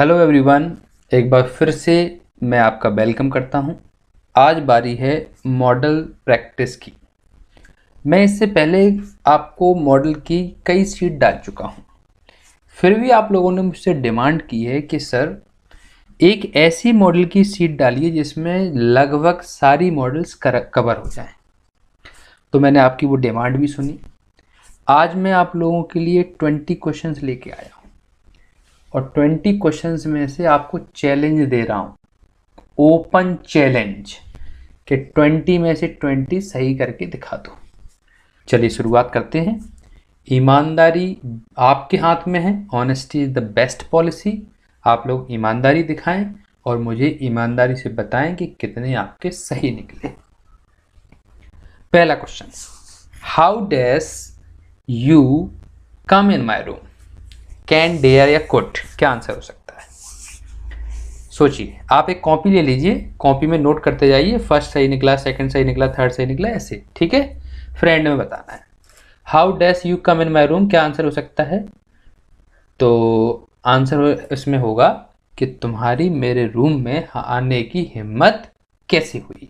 Hello everyone, एक बार फिर से मैं आपका वेलकम करता हूं। आज बारी है मॉडल प्रैक्टिस की। मैं इससे पहले आपको मॉडल की कई सीट डाल चुका हूं, फिर भी आप लोगों ने मुझसे डिमांड की है कि सर एक ऐसी मॉडल की सीट डालिए जिसमें लगभग सारी मॉडल्स कवर हो जाएं। तो मैंने आपकी वो डिमांड भी सुनी। आज मैं आप लोगों के लिए 20 क्वेश्चंस लेके आया हूँ और 20 क्वेश्चंस में से आपको चैलेंज दे रहा हूँ, ओपन चैलेंज, कि 20 में से 20 सही करके दिखा दो। चलिए शुरुआत करते हैं। ईमानदारी आपके हाथ में है। Honesty is the best policy. आप लोग ईमानदारी दिखाएं और मुझे ईमानदारी से बताएं कि कितने आपके सही निकले। पहला question, how dash you come in my room? Can, dare या कुड? क्या आंसर हो सकता है? सोचिए। आप एक कॉपी ले लीजिए, कॉपी में नोट करते जाइए। फर्स्ट सही निकला, सेकंड सही निकला, थर्ड सही निकला, ऐसे, ठीक है। फ्रेंड में बताना है। How dash you come in my room, क्या आंसर हो सकता है? तो आंसर इसमें होगा कि तुम्हारी मेरे रूम में आने की हिम्मत कैसे हुई।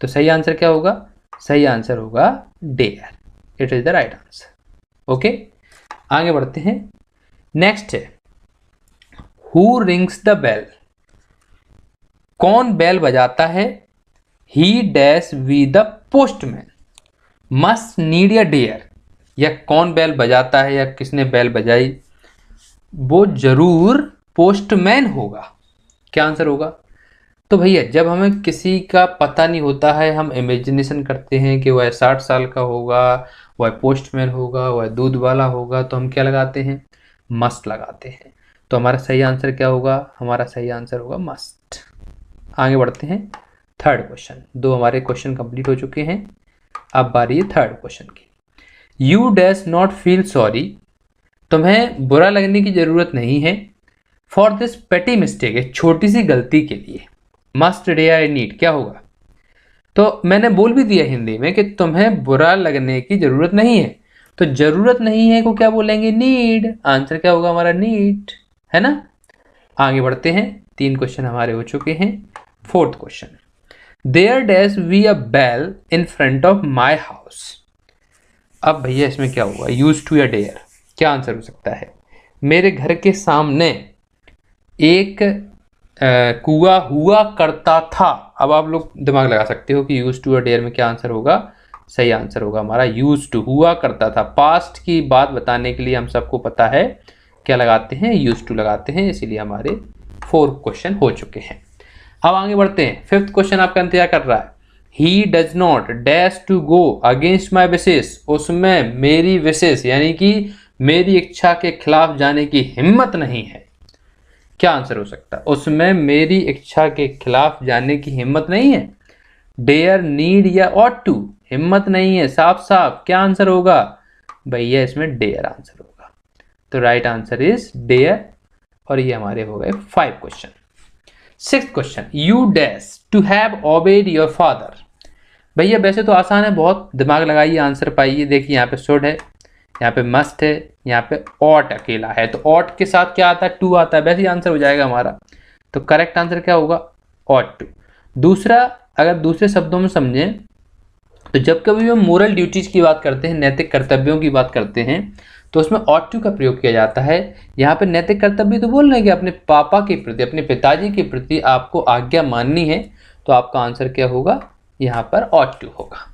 तो सही आंसर क्या होगा? सही आंसर होगा dare. It is the right answer. Okay, आगे बढ़ते हैं। नेक्स्ट है, हु रिंग्स द बेल? कौन बेल बजाता है? He dash be the postman. Must, need या डेयर? या कौन बेल बजाता है या किसने बेल बजाई? वो जरूर पोस्टमैन होगा। क्या आंसर होगा? तो भैया जब हमें किसी का पता नहीं होता है, हम इमेजिनेशन करते हैं कि वह 60 साल का होगा, वह पोस्टमैन होगा, वह दूध वाला होगा, तो हम क्या लगाते हैं? मस्ट लगाते हैं। तो हमारा सही आंसर क्या होगा? हमारा सही आंसर होगा मस्ट। आगे बढ़ते हैं। Third question. दो हमारे क्वेश्चन कंप्लीट हो चुके हैं, अब बारी है थर्ड क्वेश्चन की। You dash not feel sorry? तुम्हें बुरा लगने की जरूरत नहीं है। फॉर दिस पेटी मिस्टेक, एक छोटी सी गलती के लिए। मस्ट, डेयर, नीड, क्या होगा? तो मैंने बोल भी दिया हिंदी में कि तुम्हें बुरा लगने की जरूरत नहीं है, तो जरूरत नहीं है को क्या बोलेंगे? नीड। आंसर क्या होगा हमारा? नीड, है ना। आगे बढ़ते हैं। 3 क्वेश्चन हमारे हो चुके हैं। Fourth question, there dash be a bell in front of my house? अब भैया इसमें क्या होगा? यूज टू या डेयर? क्या आंसर हो सकता है? मेरे घर के सामने एक कुआं हुआ करता था। अब आप लोग दिमाग लगा सकते हो कि यूज टू और डेयर में क्या आंसर होगा। सही आंसर होगा हमारा यूज टू। हुआ करता था, पास्ट की बात बताने के लिए हम सबको पता है क्या लगाते हैं? यूज टू लगाते हैं। इसीलिए हमारे 4 क्वेश्चन हो चुके हैं। अब आगे बढ़ते हैं। 5th क्वेश्चन आपका इंतजार कर रहा है। He does not dash to go against my wishes? उसमें मेरी विशेष यानी कि मेरी इच्छा के खिलाफ जाने की हिम्मत नहीं है। क्या आंसर हो सकता है? उसमें मेरी इच्छा के खिलाफ जाने की हिम्मत नहीं है। डेयर, नीड या ऑट टू? हिम्मत नहीं है, साफ साफ। क्या आंसर होगा भैया? इसमें डेयर आंसर होगा। तो राइट आंसर इज डेयर। और ये हमारे हो गए 5 question. 6th question, you dash to have obeyed your father? भैया वैसे तो आसान है बहुत, दिमाग लगाइए, आंसर पाइए। देखिए यहाँ पे शुड है, यहाँ पे मस्ट है, यहाँ पे ऑट अकेला है। तो ऑट के साथ क्या आता है? टू आता है। वैसे ही आंसर हो जाएगा हमारा। तो करेक्ट आंसर क्या होगा? Ought to. दूसरा, अगर दूसरे शब्दों में समझें तो जब कभी हम मोरल ड्यूटीज की बात करते हैं, नैतिक कर्तव्यों की बात करते हैं, तो उसमें ऑट टू का प्रयोग किया जाता है। यहाँ पे नैतिक कर्तव्य तो बोल रहे हैं कि अपने पापा के प्रति, अपने पिताजी के प्रति आपको आज्ञा माननी है। तो आपका आंसर क्या होगा? यहाँ पर ऑट टू होगा।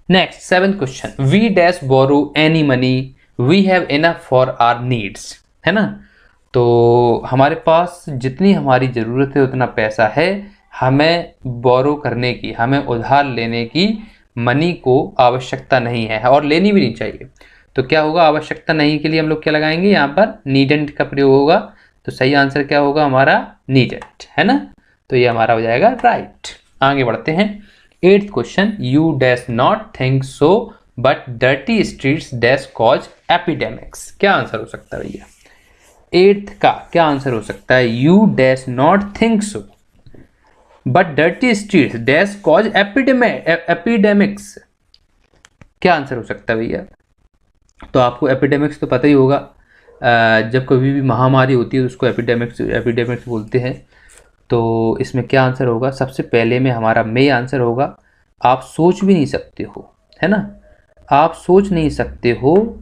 Next 7th question, we dash borrow any money we have enough for our needs? है ना। तो हमारे पास जितनी हमारी ज़रूरत है उतना पैसा है, हमें बोरो करने की, हमें उधार लेने की मनी को आवश्यकता नहीं है और लेनी भी नहीं चाहिए। तो क्या होगा? आवश्यकता नहीं के लिए हम लोग क्या लगाएंगे? यहाँ पर नीडेंट का प्रयोग होगा। तो सही आंसर क्या होगा हमारा? नीडेंट, है ना। तो ये हमारा हो जाएगा राइट। आगे बढ़ते हैं। 8th question, you dash not think so but dirty streets dash cause epidemics? क्या आंसर हो सकता है भैया? 8th का क्या आंसर हो सकता है? You dash not think so but dirty streets dash cause epidemics? क्या आंसर हो सकता है भैया? तो आपको एपिडेमिक्स तो पता ही होगा। जब कभी भी महामारी होती है तो उसको एपिडेमिक्स बोलते हैं। तो इसमें क्या आंसर होगा? सबसे पहले में हमारा मे आंसर होगा। आप सोच भी नहीं सकते हो, है ना, आप सोच नहीं सकते हो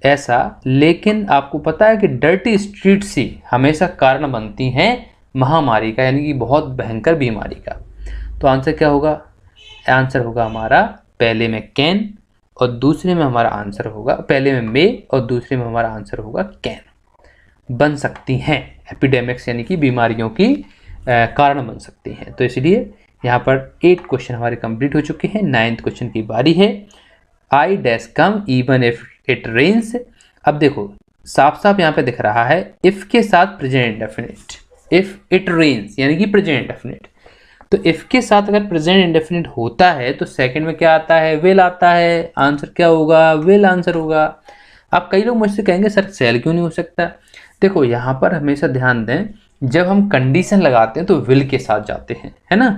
ऐसा, लेकिन आपको पता है कि डर्टी स्ट्रीट्स ही हमेशा कारण बनती हैं महामारी का, यानी कि बहुत भयंकर बीमारी का। तो आंसर क्या होगा? आंसर होगा हमारा पहले में कैन और दूसरे में हमारा आंसर होगा, पहले में मे और दूसरे में हमारा आंसर होगा कैन। बन सकती हैं एपिडेमिक्स, यानी कि बीमारियों की कारण बन सकती हैं। तो इसलिए यहाँ पर 8 क्वेश्चन हमारे कंप्लीट हो चुके हैं। 9th क्वेश्चन की बारी है। I dash come even if it rains. अब देखो साफ साफ यहाँ पे दिख रहा है इफ के साथ present indefinite, if it rains यानी कि प्रेजेंट इंडेफिनिट। तो इफ के साथ अगर प्रेजेंट इंडेफिनिट होता है तो सेकंड में क्या आता है? विल आता है। आंसर क्या होगा? विल आंसर होगा। अब कई लोग मुझसे कहेंगे सर सेल क्यों नहीं हो सकता? देखो यहाँ पर हमेशा ध्यान दें, जब हम कंडीशन लगाते हैं तो विल के साथ जाते हैं, है ना।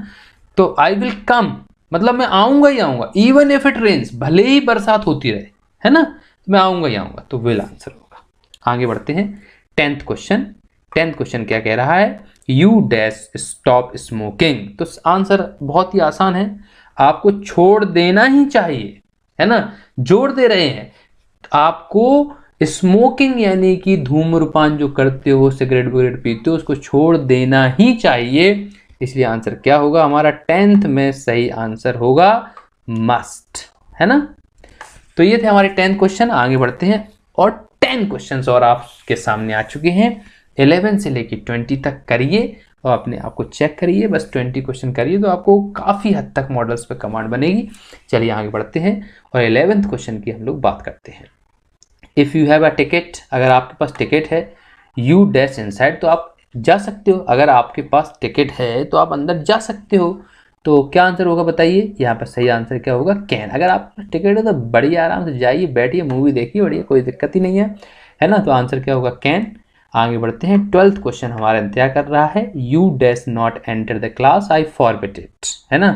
तो आई विल कम मतलब मैं आऊंगा ही आऊंगा, इवन इफ इट रेन्स, भले ही बरसात होती रहे, है ना, तो मैं आऊंगा ही आऊंगा, तो विल आंसर होगा। आगे बढ़ते हैं 10th क्वेश्चन। 10th क्वेश्चन क्या कह रहा है? You dash stop smoking. तो आंसर बहुत ही आसान है, आपको छोड़ देना ही चाहिए, है ना। जोड़ दे रहे हैं आपको स्मोकिंग यानी कि धूम्रपान जो करते हो, सिगरेट वगैरह पीते हो, उसको छोड़ देना ही चाहिए। इसलिए आंसर क्या होगा हमारा 10th में? सही आंसर होगा मस्ट, है ना। तो ये थे हमारे 10th क्वेश्चन। आगे बढ़ते हैं और 10 क्वेश्चंस और आपके सामने आ चुके हैं। 11 से लेके 20 तक करिए और अपने आप को चेक करिए, बस 20 क्वेश्चन करिए तो आपको काफ़ी हद तक मॉडल्स पे कमांड बनेगी। चलिए आगे बढ़ते हैं और 11th क्वेश्चन की हम लोग बात करते हैं। If you have a ticket, अगर आपके पास टिकट है, यू डैश इनसाइड, तो आप जा सकते हो। अगर आपके पास टिकट है तो आप अंदर जा सकते हो। तो क्या आंसर होगा बताइए? यहाँ पर सही आंसर क्या होगा? कैन। अगर आपके पास टिकट है तो बढ़िया आराम से जाइए, बैठिए, मूवी देखिए, बढ़िया, कोई दिक्कत ही नहीं है ना। तो आंसर क्या होगा? कैन। आगे बढ़ते हैं 12th क्वेश्चन हमारा इंतजार कर रहा है। You dash not enter the class, I forbid it, है ना।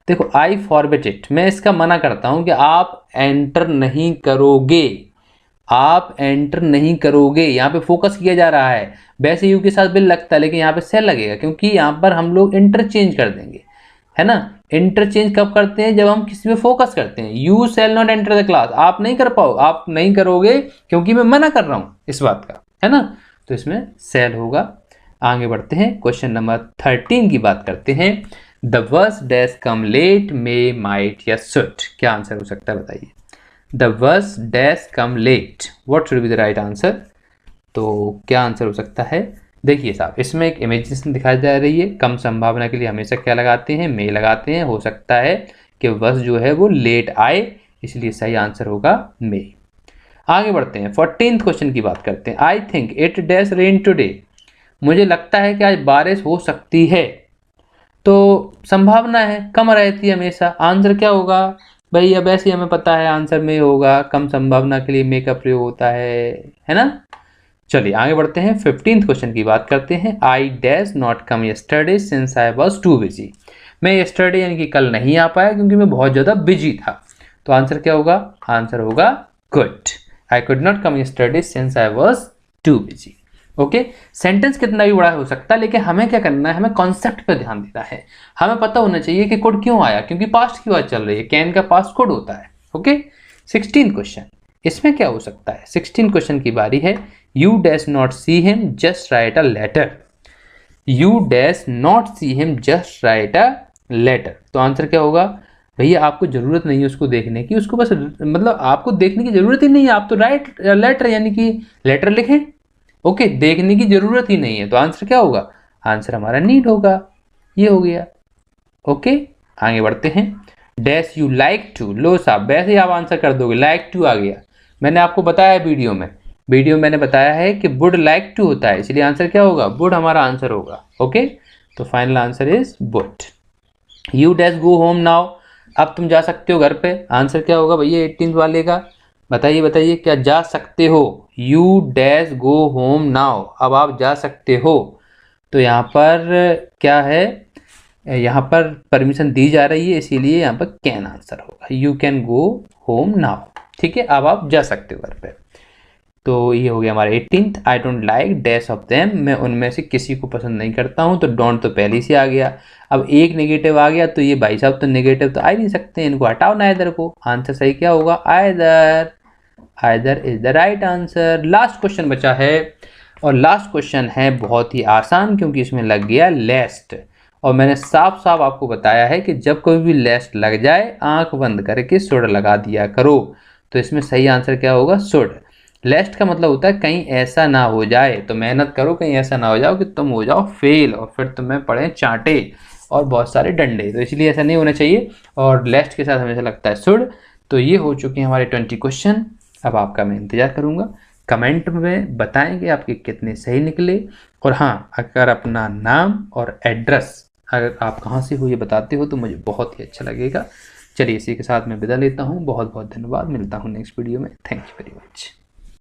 देखो आई फॉरबिट इट, मैं इसका मना करता हूँ कि आप एंटर नहीं करोगे, आप एंटर नहीं करोगे। यहाँ पे फोकस किया जा रहा है। वैसे यू के साथ बिल लगता है लेकिन यहाँ पे सेल लगेगा, क्योंकि यहाँ पर हम लोग इंटरचेंज कर देंगे, है ना। इंटरचेंज कब करते हैं? जब हम किसी पे फोकस करते हैं। You shall not enter the class, आप नहीं कर पाओ, आप नहीं करोगे, क्योंकि मैं मना कर रहा हूँ इस बात का, है ना। तो इसमें सेल होगा। आगे बढ़ते हैं क्वेश्चन नंबर 13 की बात करते हैं। The worse dash come late, may, might या शुड। क्या आंसर हो सकता है बताइए? The worse dash come late, what should be the right answer? तो क्या आंसर हो सकता है? देखिए साहब, इसमें एक इमेजिनेशन दिखाई जा रही है। कम संभावना के लिए हमेशा क्या लगाते हैं? मे लगाते हैं। हो सकता है कि वर्स जो है वो लेट आए, इसलिए सही आंसर होगा मे। आगे बढ़ते हैं 14th क्वेश्चन की बात करते हैं। I think it dash rain today, मुझे लगता है कि आज बारिश हो सकती है। तो संभावना है, कम रहती है हमेशा। आंसर क्या होगा भाई? अब ऐसे हमें पता है आंसर में होगा, कम संभावना के लिए मे का प्रयोग होता है ना। चलिए आगे बढ़ते हैं 15th क्वेश्चन की बात करते हैं। I dash not come yesterday since I was too busy, मैं यस्टरडे यानी कि कल नहीं आ पाया क्योंकि मैं बहुत ज़्यादा बिजी था। तो आंसर क्या होगा? आंसर होगा good. I could not come yesterday since I was too busy. Okay, sentence कितना भी बड़ा हो सकता है, लेकिन हमें क्या करना है? हमें कॉन्सेप्ट पे ध्यान देना है। हमें पता होना चाहिए कि कुड क्यों आया, क्योंकि पास्ट की बात चल रही है, कैन का पास्ट कुड होता है। ओके, 16th क्वेश्चन, इसमें क्या हो सकता है? 16th क्वेश्चन की बारी है। You dash not see him, just write a letter. You dash not see him, just write a letter. तो आंसर क्या होगा भैया? आपको जरूरत नहीं है उसको देखने की, उसको बस मतलब आपको देखने की जरूरत ही नहीं है, आप तो राइट लेटर यानी कि लेटर लिखें। ओके, देखने की जरूरत ही नहीं है। तो आंसर क्या होगा? आंसर हमारा नीड होगा। ये हो गया। ओके, आगे बढ़ते हैं। डैश यू लाइक टू, लो साहब वैसे ही आप आंसर कर दोगे, लाइक टू आ गया। मैंने आपको बताया वीडियो में मैंने बताया है कि वुड लाइक टू होता है, इसलिए आंसर क्या होगा? वुड हमारा आंसर होगा। ओके, तो final answer is would. You dash go home now, अब तुम जा सकते हो घर पे। आंसर क्या होगा भैया 18th वाले का? बताइए बताइए, क्या जा सकते हो? You dash go home now, अब आप जा सकते हो। तो यहाँ पर क्या है? यहाँ पर परमिशन दी जा रही है, इसीलिए यहाँ पर कैन आंसर होगा। You can go home now. ठीक है, अब आप जा सकते हो घर पे। तो ये हो गया हमारा 18th। I don't like dash of them, मैं उनमें से किसी को पसंद नहीं करता हूँ, तो डोंट तो पहले से आ गया। अब एक नेगेटिव आ गया तो ये भाई साहब तो नेगेटिव तो आ ही नहीं सकते, इनको हटाओ नाइदर को। आंसर सही क्या होगा? Either. Either is the right answer. Last question बचा है, और लास्ट क्वेश्चन है बहुत ही आसान क्योंकि इसमें लग गया लेस्ट, और मैंने साफ साफ आपको बताया है कि जब कोई भी लेस्ट लग जाए आंख बंद करके सुड लगा दिया करो। तो इसमें सही आंसर क्या होगा? सुड। लेस्ट का मतलब होता है कहीं ऐसा ना हो जाए, तो मेहनत करो कहीं ऐसा ना हो जाओ कि तुम हो जाओ फेल और फिर तुम्हें पड़े चांटे और बहुत सारे डंडे, तो इसलिए ऐसा नहीं होना चाहिए। और लेस्ट के साथ हमेशा लगता है सुड। तो ये हो चुके हैं हमारे 20 क्वेश्चन। अब आपका मैं इंतजार करूँगा, कमेंट में बताएं कि आपके कितने सही निकले। और हाँ, अगर अपना नाम और एड्रेस अगर आप कहाँ से हो ये बताते हो तो मुझे बहुत ही अच्छा लगेगा। चलिए इसी के साथ मैं विदा लेता हूँ, बहुत बहुत धन्यवाद, मिलता हूँ नेक्स्ट वीडियो में। Thank you very much.